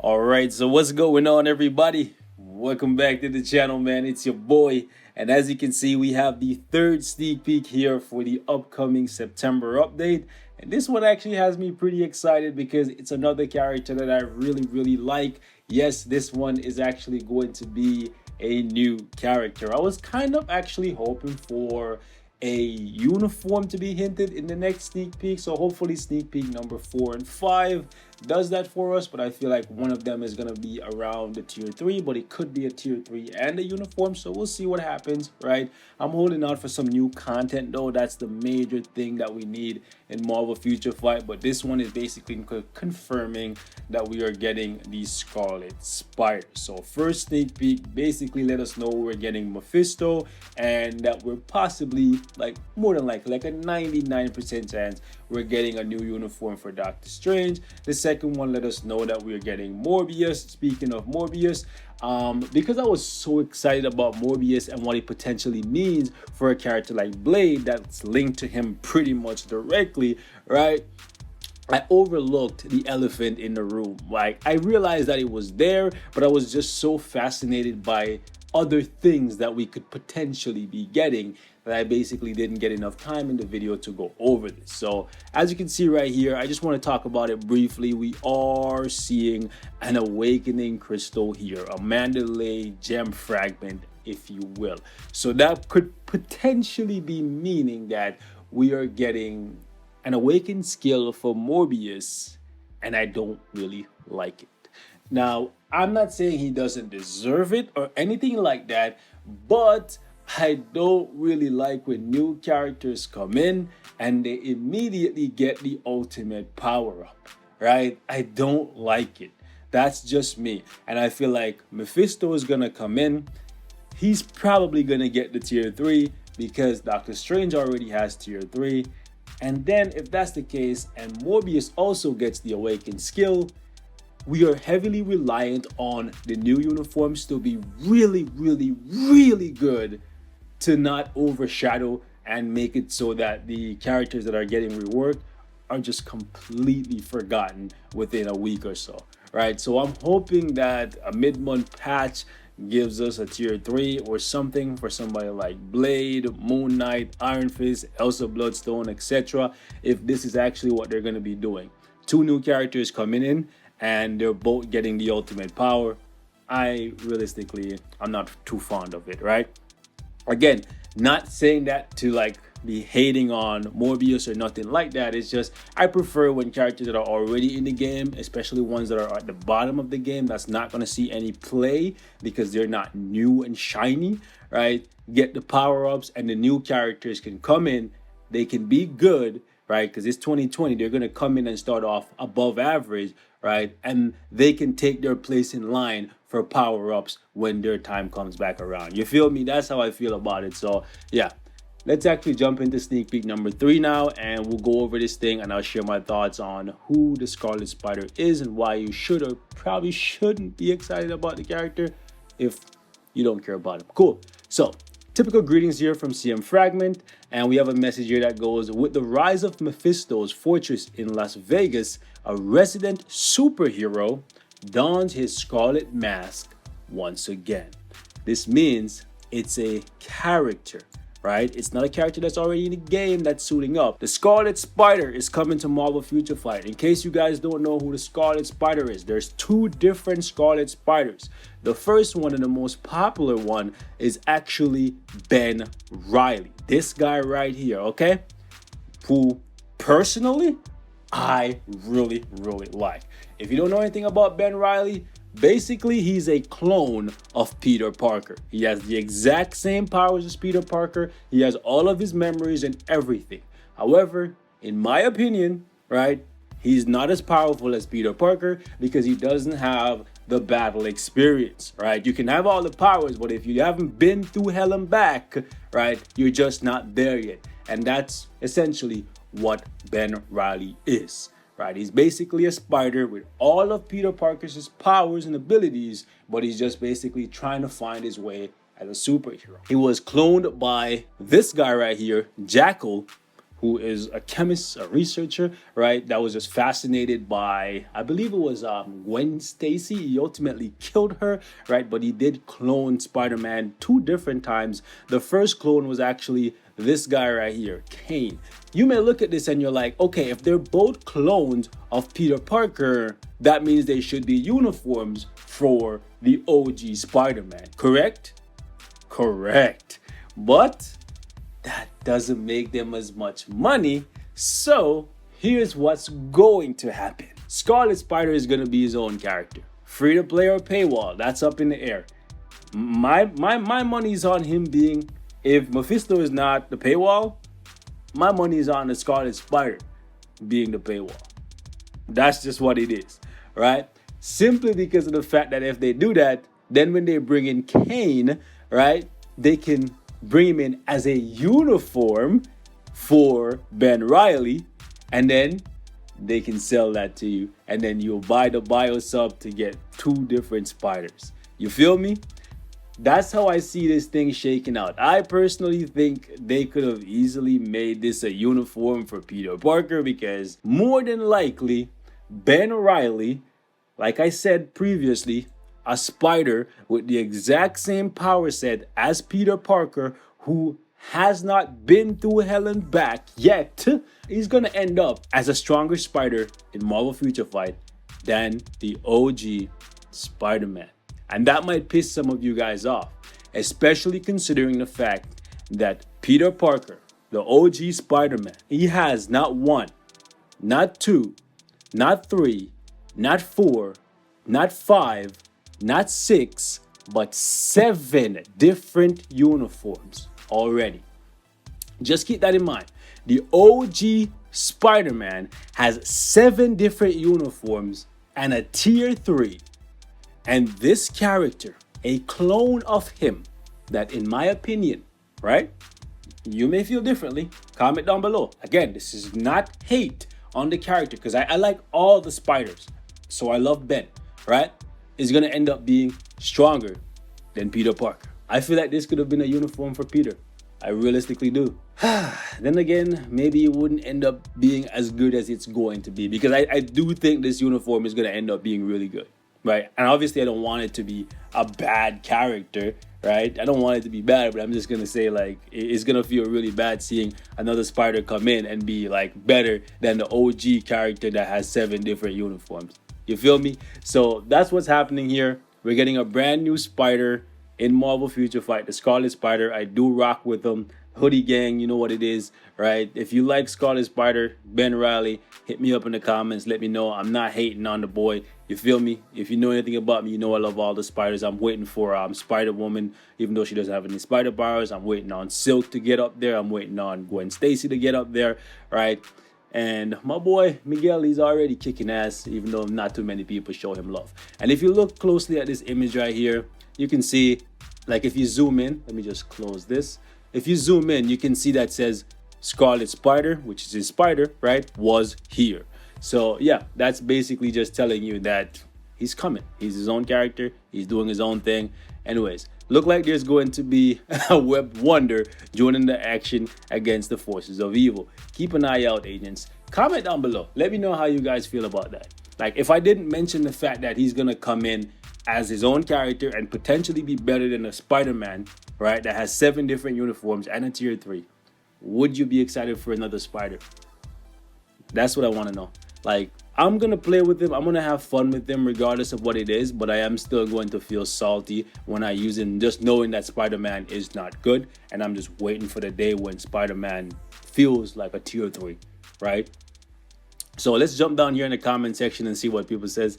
All right, so what's going on, everybody? Welcome back to the channel, man. It's your boy, and as you can see, we have the third sneak peek here for the upcoming September update. And this one actually has me pretty excited because it's another character that I really like. Yes, this one is actually going to be a new character. I was kind of actually hoping for a uniform to be hinted in the next sneak peek, so hopefully sneak peek number 4 and 5 does that for us. But I feel like one of them is going to be around the tier 3, but it could be a tier 3 and a uniform, so we'll see what happens, right? I'm holding out for some new content though. That's the major thing that we need in Marvel Future Fight. But this one is basically confirming that we are getting the Scarlet Spider. So first sneak peek basically let us know we're getting Mephisto, and that we're possibly, like more than likely, like a 99% chance we're getting a new uniform for Doctor Strange. The second one let us know that we're getting Morbius. Speaking of Morbius, because I was so excited about Morbius and what it potentially means for a character like Blade that's linked to him pretty much directly, right? I overlooked the elephant in the room. Like, I realized that it was there, but I was just so fascinated by other things that we could potentially be getting that I basically didn't get enough time in the video to go over this. So as you can see right here, I just want to talk about it briefly. We are seeing an awakening crystal here, a Mandalay gem fragment, if you will. So that could potentially be meaning that we are getting an awakened skill for Morbius, and I don't really like it. Now, I'm not saying he doesn't deserve it or anything like that, but I don't really like when new characters come in and they immediately get the ultimate power up, right? I don't like it. That's just me. And I feel like Mephisto is gonna come in. He's probably gonna get the tier 3 because Doctor Strange already has tier 3. And then if that's the case and Morbius also gets the awakened skill, we are heavily reliant on the new uniforms to be really good to not overshadow and make it so that the characters that are getting reworked are just completely forgotten within a week or so, right? So I'm hoping that a mid-month patch gives us a tier 3 or something for somebody like Blade, Moon Knight, Iron Fist, Elsa Bloodstone, etc. if this is actually what they're going to be doing. 2 new characters coming in and they're both getting the ultimate power. I'm not too fond of it, right? Again, not saying that to like be hating on Morbius or nothing like that. It's just I prefer when characters that are already in the game, especially ones that are at the bottom of the game that's not going to see any play because they're not new and shiny, right? Get the power-ups and the new characters can come in. They can be good, right? Because it's 2020. They're going to come in and start off above average, right? And they can take their place in line for power-ups when their time comes back around. You feel me? That's how I feel about it. So yeah, let's actually jump into sneak peek number 3 now, and we'll go over this thing and I'll share my thoughts on who the Scarlet Spider is and why you should or probably shouldn't be excited about the character if you don't care about him. Cool. So typical greetings here from CM Fragment, and we have a message here that goes, with the rise of Mephisto's fortress in Las Vegas, a resident superhero dons his scarlet mask once again. This means it's a character, right? It's not a character that's already in the game that's suiting up. The Scarlet Spider is coming to Marvel Future Fight. In case you guys don't know who the Scarlet Spider is, there's 2 different Scarlet Spiders. The first one and the most popular one is actually Ben Reilly. This guy right here, okay? Who personally I really like. If you don't know anything about Ben Reilly, basically he's a clone of Peter Parker. He has the exact same powers as Peter Parker. He has all of his memories and everything. However, in my opinion, right, he's not as powerful as Peter Parker because he doesn't have the battle experience, right? You can have all the powers, but if you haven't been through hell and back, right, you're just not there yet. And that's essentially what Ben Reilly is, right? He's basically a spider with all of Peter Parker's powers and abilities, but he's just basically trying to find his way as a superhero. He was cloned by this guy right here, Jackal, who is a chemist, a researcher, right? That was just fascinated by, I believe it was Gwen Stacy. He ultimately killed her, right? But he did clone Spider-Man 2 different times. The first clone was actually this guy right here, Kane. You may look at this and you're like, okay, if they're both clones of Peter Parker, that means they should be uniforms for the OG Spider-Man, correct? Correct. But that doesn't make them as much money. So here's what's going to happen. Scarlet Spider is going to be his own character. Free to play or paywall, that's up in the air. My money's on him being, if Mephisto is not the paywall, my money is on the Scarlet Spider being the paywall. That's just what it is, right? Simply because of the fact that if they do that, then when they bring in Kane, right, they can bring him in as a uniform for Ben Reilly, and then they can sell that to you, and then you'll buy the bio sub to get 2 different spiders. You feel me? That's how I see this thing shaking out. I personally think they could have easily made this a uniform for Peter Parker, because more than likely, Ben Reilly, like I said previously, a spider with the exact same power set as Peter Parker, who has not been through hell and back yet, he's gonna end up as a stronger spider in Marvel Future Fight than the OG Spider-Man. And that might piss some of you guys off, especially considering the fact that Peter Parker, the OG Spider-Man, he has not 1, not 2, not 3, not 4, not 5, not 6, but 7 different uniforms already. Just keep that in mind. The OG Spider-Man has 7 different uniforms and a tier 3. And this character, a clone of him, that in my opinion, right? You may feel differently. Comment down below. Again, this is not hate on the character, because I like all the spiders. So I love Ben, right? Is going to end up being stronger than Peter Parker. I feel like this could have been a uniform for Peter. I realistically do. Then again, maybe it wouldn't end up being as good as it's going to be, because I do think this uniform is going to end up being really good. Right, and obviously I don't want it to be a bad character, right? I don't want it to be bad, but I'm just gonna say, like, it's gonna feel really bad seeing another spider come in and be like better than the OG character that has 7 different uniforms. You feel me? So that's what's happening here. We're getting a brand new spider in Marvel Future Fight, the Scarlet Spider. I do rock with them. Hoodie gang, you know what it is, right? If you like Scarlet Spider, Ben Reilly, hit me up in the comments. Let me know. I'm not hating on the boy. You feel me? If you know anything about me, you know I love all the spiders. I'm waiting for Spider-Woman, even though she doesn't have any spider powers. I'm waiting on Silk to get up there. I'm waiting on Gwen Stacy to get up there, right? And my boy Miguel, he's already kicking ass, even though not too many people show him love. And if you look closely at this image right here, you can see, like, if you zoom in, let me just close this. If you zoom in, you can see that says Scarlet Spider, which is his spider, right, was here. So yeah, that's basically just telling you that he's coming. He's his own character. He's doing his own thing. Anyways, look like there's going to be a Web Wonder joining the action against the forces of evil. Keep an eye out, agents. Comment down below. Let me know how you guys feel about that. Like, if I didn't mention the fact that he's going to come in as his own character and potentially be better than a Spider-Man, right, that has 7 different uniforms and a tier 3, would you be excited for another spider? That's what I want to know. Like, I'm going to play with him. I'm going to have fun with him regardless of what it is, but I am still going to feel salty when I use him, just knowing that Spider-Man is not good, and I'm just waiting for the day when Spider-Man feels like a tier 3, right? So let's jump down here in the comment section and see what people says.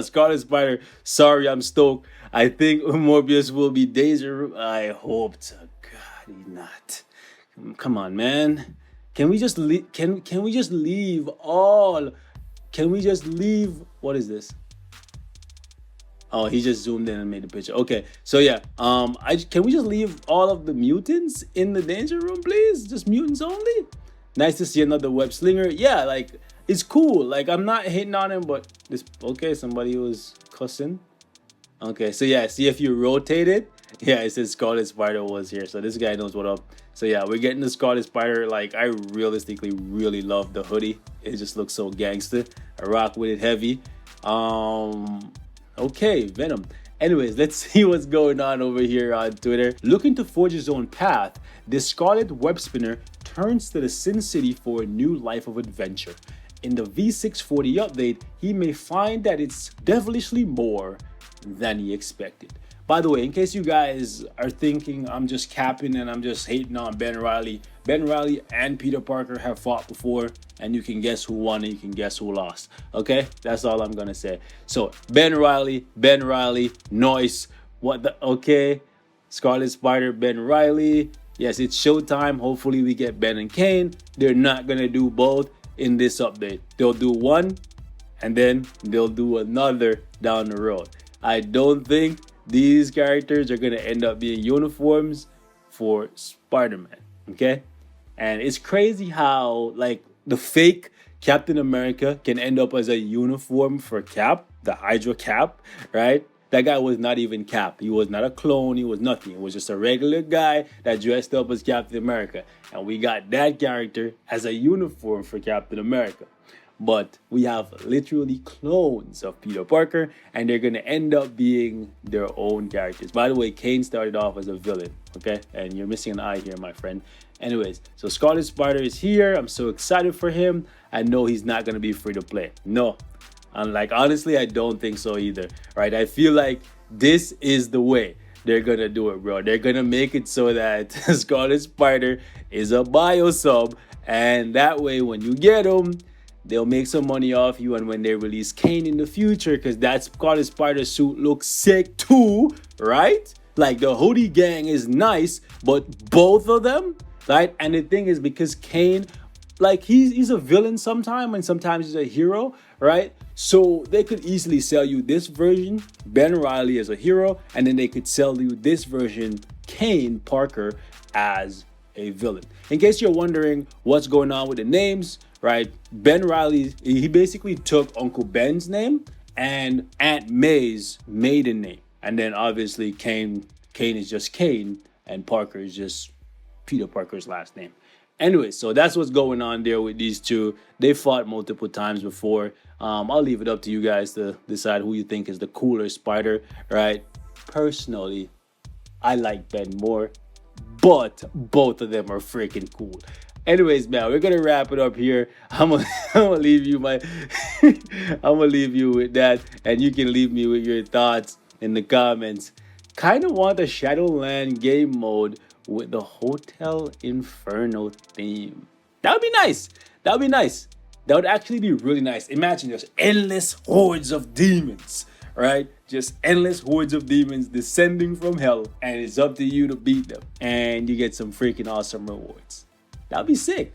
Scarlet Spider, sorry, I'm stoked. I think Morbius will be Daisy. I hope to God he's not. Come on, man. Can we just leave? Can we just leave all? Can we just leave? What is this? Oh, he just zoomed in and made a picture. Okay, so yeah, can we just leave all of the mutants in the danger room, please? Just mutants only. Nice to see another web slinger. Yeah, like, it's cool. Like, I'm not hating on him, but this, okay, somebody was cussing. Okay, so yeah, see if you rotate it, yeah, it says Scarlet Spider was here. So this guy knows what up. So yeah, we're getting the Scarlet Spider. Like, I realistically really love the hoodie. It just looks so gangster. I rock with it heavy. Okay, Venom. Anyways, let's see what's going on over here on Twitter. Looking to forge his own path, the Scarlet Web Spinner turns to the Sin City for a new life of adventure. In the V640 update, he may find that it's devilishly more than he expected. By the way, in case you guys are thinking I'm just capping and I'm just hating on Ben Riley and Peter Parker have fought before, and you can guess who won and you can guess who lost. Okay, that's all I'm gonna say. So Ben Riley, Noise, what the, okay, Scarlet Spider, Ben Riley. Yes, it's showtime. Hopefully we get Ben and Kane. They're not gonna do both in this update. They'll do one and then they'll do another down the road. I don't think these characters are gonna end up being uniforms for Spider-Man, okay? And it's crazy how, like, the fake Captain America can end up as a uniform for Cap, the Hydra Cap, right? That guy was not even Cap. He was not a clone. He was nothing. It was just a regular guy that dressed up as Captain America. And we got that character as a uniform for Captain America. But we have literally clones of Peter Parker, and they're gonna end up being their own characters. By the way, Kane started off as a villain, okay? And you're missing an eye here, my friend. Anyways, so Scarlet Spider is here. I'm so excited for him. I know he's not gonna be free to play. No, and like, honestly, I don't think so either, right? I feel like this is the way they're gonna do it, bro. They're gonna make it so that Scarlet Spider is a bio sub, and that way when you get him, they'll make some money off you. And when they release Kane in the future, because that Scarlet Spider suit looks sick too, right? Like, the hoodie gang is nice, but both of them, right? And the thing is, because Kane, like, he's a villain sometimes and sometimes he's a hero, right? So they could easily sell you this version, Ben Riley, as a hero, and then they could sell you this version, Kane Parker, as a villain. In case you're wondering what's going on with the names, right? Ben Riley, he basically took Uncle Ben's name and Aunt May's maiden name. And then obviously Kane is just Kane, and Parker is just Peter Parker's last name. Anyway, so that's what's going on there with these two. They fought multiple times before. I'll leave it up to you guys to decide who you think is the cooler Spider, right? Personally, I like Ben more, but both of them are freaking cool. Anyways, man, we're gonna wrap it up here. I'm gonna leave you I'm gonna leave you with that, and you can leave me with your thoughts in the comments. Kind of want the Shadowland game mode with the Hotel Inferno theme. That would be nice. That would be nice. That would actually be really nice. Imagine just endless hordes of demons, right? Just endless hordes of demons descending from hell, and it's up to you to beat them, and you get some freaking awesome rewards. That'd be sick.